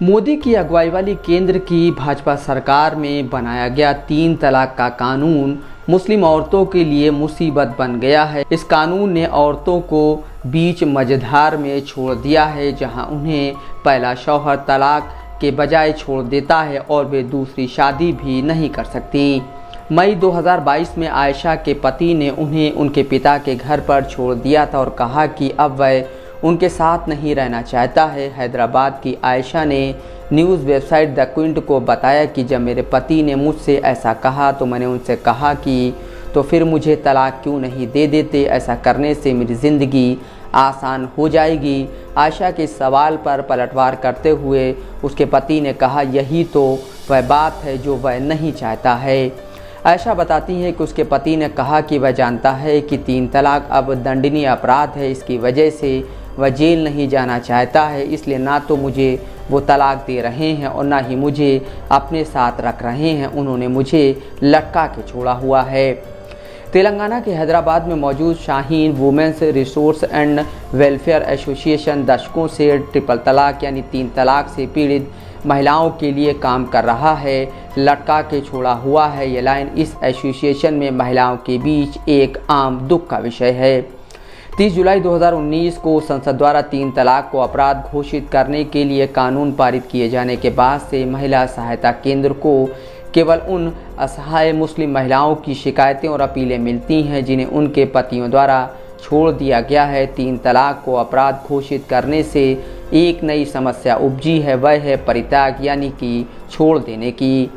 मोदी की अगुवाई वाली केंद्र की भाजपा सरकार में बनाया गया 3 तलाक का कानून मुस्लिम औरतों के लिए मुसीबत बन गया है। इस कानून ने औरतों को बीच मझधार में छोड़ दिया है, जहां उन्हें पहला शौहर तलाक के बजाय छोड़ देता है और वे दूसरी शादी भी नहीं कर सकती। मई 2022 में आयशा के पति ने उन्हें उनके पिता के घर पर छोड़ दिया था और कहा कि अब वह उनके साथ नहीं रहना चाहता है। हैदराबाद की आयशा ने न्यूज़ वेबसाइट द क्विंट को बताया कि जब मेरे पति ने मुझसे ऐसा कहा तो मैंने उनसे कहा कि तो फिर मुझे तलाक क्यों नहीं दे देते, ऐसा करने से मेरी ज़िंदगी आसान हो जाएगी। आयशा के सवाल पर पलटवार करते हुए उसके पति ने कहा, यही तो वह बात है जो वह नहीं चाहता है। आयशा बताती है कि उसके पति ने कहा कि वह जानता है कि 3 तलाक अब दंडनीय अपराध है, इसकी वजह से वह जेल नहीं जाना चाहता है, इसलिए ना तो मुझे वो तलाक दे रहे हैं और ना ही मुझे अपने साथ रख रहे हैं। उन्होंने मुझे लटका के छोड़ा हुआ है। तेलंगाना के हैदराबाद में मौजूद Shaheen women's resource and welfare association दशकों से ट्रिपल तलाक यानी 3 तलाक से पीड़ित महिलाओं के लिए काम कर रहा है। लटका के छोड़ा हुआ है, ये लाइन इस एसोसिएशन में महिलाओं के बीच एक आम दुख का विषय है। 30 जुलाई 2019 को संसद द्वारा 3 तलाक को अपराध घोषित करने के लिए कानून पारित किए जाने के बाद से महिला सहायता केंद्र को केवल उन असहाय मुस्लिम महिलाओं की शिकायतें और अपीलें मिलती हैं जिन्हें उनके पतियों द्वारा छोड़ दिया गया है। 3 तलाक को अपराध घोषित करने से एक नई समस्या उपजी है, वह है परित्याग यानी कि छोड़ देने की।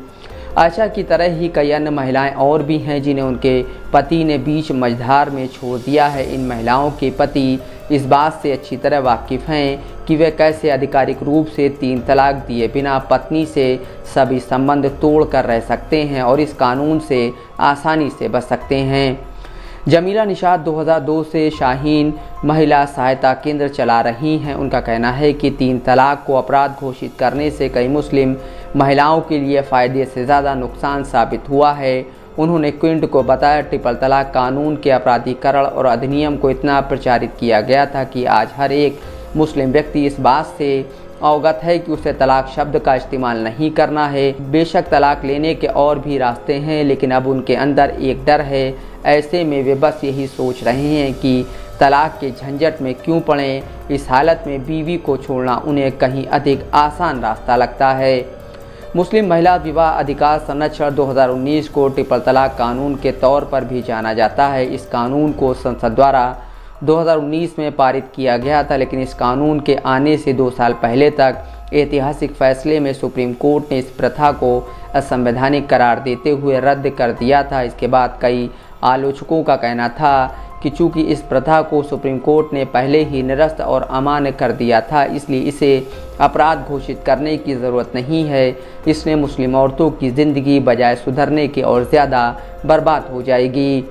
आयशा की तरह ही कई अन्य महिलाएं और भी हैं जिन्हें उनके पति ने बीच मझधार में छोड़ दिया है। इन महिलाओं के पति इस बात से अच्छी तरह वाकिफ़ हैं कि वे कैसे आधिकारिक रूप से 3 तलाक दिए बिना पत्नी से सभी संबंध तोड़ कर रह सकते हैं और इस कानून से आसानी से बच सकते हैं। जमीला निशात 2002 से शाहीन महिला सहायता केंद्र चला रही हैं। उनका कहना है कि 3 तलाक को अपराध घोषित करने से कई मुस्लिम महिलाओं के लिए फ़ायदे से ज़्यादा नुकसान साबित हुआ है। उन्होंने क्विंट को बताया, ट्रिपल तलाक कानून के अपराधीकरण और अधिनियम को इतना प्रचारित किया गया था कि आज हर एक मुस्लिम व्यक्ति इस बात से अवगत है कि उसे तलाक शब्द का इस्तेमाल नहीं करना है। बेशक तलाक लेने के और भी रास्ते हैं, लेकिन अब उनके अंदर एक डर है। ऐसे में वे बस यही सोच रहे हैं कि तलाक के झंझट में क्यों पड़ें। इस हालत में बीवी को छोड़ना उन्हें कहीं अधिक आसान रास्ता लगता है। मुस्लिम महिला विवाह अधिकार संरक्षण 2019 को ट्रिपल तलाक कानून के तौर पर भी जाना जाता है। इस कानून को संसद द्वारा 2019 में पारित किया गया था, लेकिन इस कानून के आने से 2 साल पहले तक ऐतिहासिक फैसले में सुप्रीम कोर्ट ने इस प्रथा को असंवैधानिक करार देते हुए रद्द कर दिया था। इसके बाद कई आलोचकों का कहना था कि चूंकि इस प्रथा को सुप्रीम कोर्ट ने पहले ही निरस्त और अमान्य कर दिया था, इसलिए इसे अपराध घोषित करने की ज़रूरत नहीं है। इसमें मुस्लिम औरतों की ज़िंदगी बजाय सुधरने के और ज़्यादा बर्बाद हो जाएगी।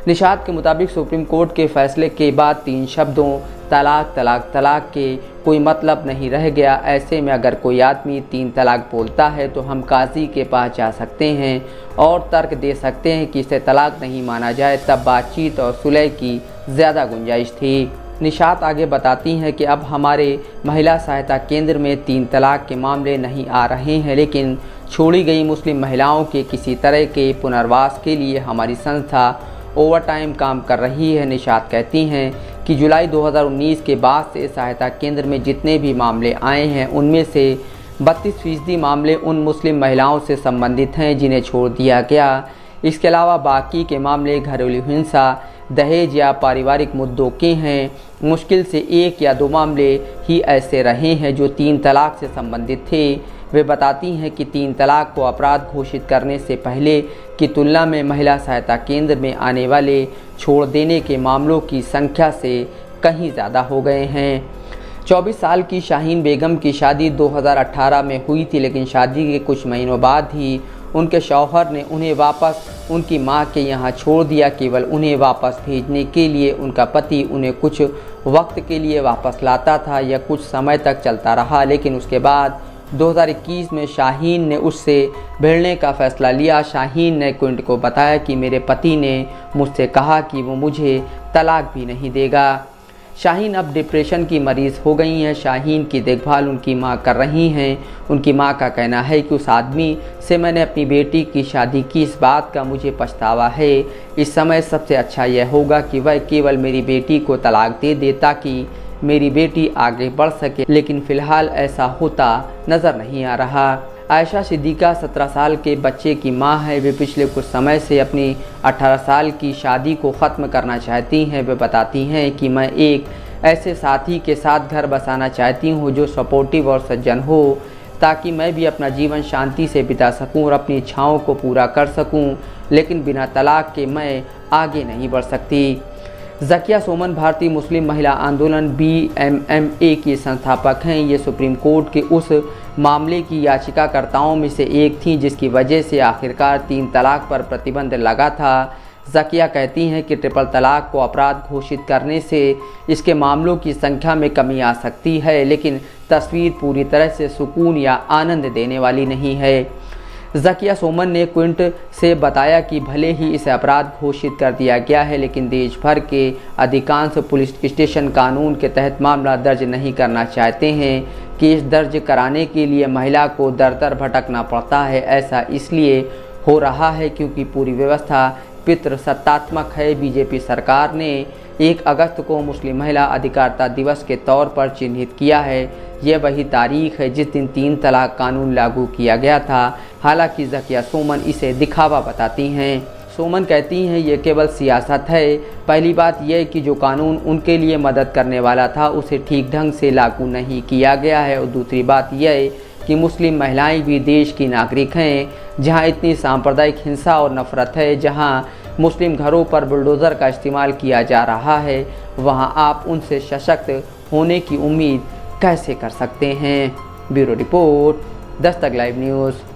निशात के मुताबिक सुप्रीम कोर्ट के फैसले के बाद 3 शब्दों तलाक तलाक तलाक के कोई मतलब नहीं रह गया। ऐसे में अगर कोई आदमी 3 तलाक बोलता है तो हम काजी के पास जा सकते हैं और तर्क दे सकते हैं कि इसे तलाक नहीं माना जाए। तब बातचीत और सुलह की ज़्यादा गुंजाइश थी। निशात आगे बताती हैं कि अब हमारे महिला सहायता केंद्र में 3 तलाक के मामले नहीं आ रहे हैं, लेकिन छोड़ी गई मुस्लिम महिलाओं के किसी तरह के पुनर्वास के लिए हमारी संस्था ओवरटाइम काम कर रही है। निशात कहती हैं कि जुलाई 2019 के बाद से सहायता केंद्र में जितने भी मामले आए हैं उनमें से 32% मामले उन मुस्लिम महिलाओं से संबंधित हैं जिन्हें छोड़ दिया गया। इसके अलावा बाकी के मामले घरेलू हिंसा, दहेज या पारिवारिक मुद्दों के हैं। मुश्किल से 1 या 2 मामले ही ऐसे रहे हैं जो 3 तलाक से संबंधित थे। वे बताती हैं कि 3 तलाक को अपराध घोषित करने से पहले की तुलना में महिला सहायता केंद्र में आने वाले छोड़ देने के मामलों की संख्या से कहीं ज़्यादा हो गए हैं। 24 साल की शाहीन बेगम की शादी 2018 में हुई थी, लेकिन शादी के कुछ महीनों बाद ही उनके शौहर ने उन्हें वापस उनकी मां के यहाँ छोड़ दिया। केवल उन्हें वापस भेजने के लिए उनका पति उन्हें कुछ वक्त के लिए वापस लाता था। यह कुछ समय तक चलता रहा, लेकिन उसके बाद 2021 में शाहीन ने उससे भिड़ने का फैसला लिया। शाहीन ने क्विंट को बताया कि मेरे पति ने मुझसे कहा कि वो मुझे तलाक भी नहीं देगा। शाहीन अब डिप्रेशन की मरीज़ हो गई हैं। शाहीन की देखभाल उनकी माँ कर रही हैं। उनकी माँ का कहना है कि उस आदमी से मैंने अपनी बेटी की शादी की, इस बात का मुझे पछतावा है। इस समय सबसे अच्छा यह होगा कि वह केवल मेरी बेटी को तलाक दे दे ताकि मेरी बेटी आगे बढ़ सके, लेकिन फ़िलहाल ऐसा होता नज़र नहीं आ रहा। आयशा सिद्दीक़ा 17 साल के बच्चे की मां है। वे पिछले कुछ समय से अपनी 18 साल की शादी को ख़त्म करना चाहती हैं। वे बताती हैं कि मैं एक ऐसे साथी के साथ घर बसाना चाहती हूं जो सपोर्टिव और सज्जन हो, ताकि मैं भी अपना जीवन शांति से बिता सकूं और अपनी इच्छाओं को पूरा कर सकूं, लेकिन बिना तलाक के मैं आगे नहीं बढ़ सकती। ज़किया सोमन भारतीय मुस्लिम महिला आंदोलन BMMA की संस्थापक हैं। ये सुप्रीम कोर्ट के उस मामले की याचिकाकर्ताओं में से एक थीं जिसकी वजह से आखिरकार 3 तलाक पर प्रतिबंध लगा था। ज़किया कहती हैं कि ट्रिपल तलाक को अपराध घोषित करने से इसके मामलों की संख्या में कमी आ सकती है, लेकिन तस्वीर पूरी तरह से सुकून या आनंद देने वाली नहीं है। ज़किया सोमन ने क्विंट से बताया कि भले ही इसे अपराध घोषित कर दिया गया है, लेकिन देश भर के अधिकांश पुलिस स्टेशन कानून के तहत मामला दर्ज नहीं करना चाहते हैं। केस दर्ज कराने के लिए महिला को दर दर भटकना पड़ता है। ऐसा इसलिए हो रहा है क्योंकि पूरी व्यवस्था पितृसत्तात्मक है। बीजेपी सरकार ने 1 अगस्त को मुस्लिम महिला अधिकारिता दिवस के तौर पर चिन्हित किया है। यह वही तारीख है जिस दिन 3 तलाक कानून लागू किया गया था। हालांकि ज़किया सोमन इसे दिखावा बताती हैं। सोमन कहती हैं ये केवल सियासत है। पहली बात यह कि जो कानून उनके लिए मदद करने वाला था उसे ठीक ढंग से लागू नहीं किया गया है, और दूसरी बात यह कि मुस्लिम महिलाएं भी देश की नागरिक हैं। जहां इतनी सांप्रदायिक हिंसा और नफरत है, जहां मुस्लिम घरों पर बुलडोज़र का इस्तेमाल किया जा रहा है, वहां आप उनसे सशक्त होने की उम्मीद कैसे कर सकते हैं। Bureau report, Dastak live news.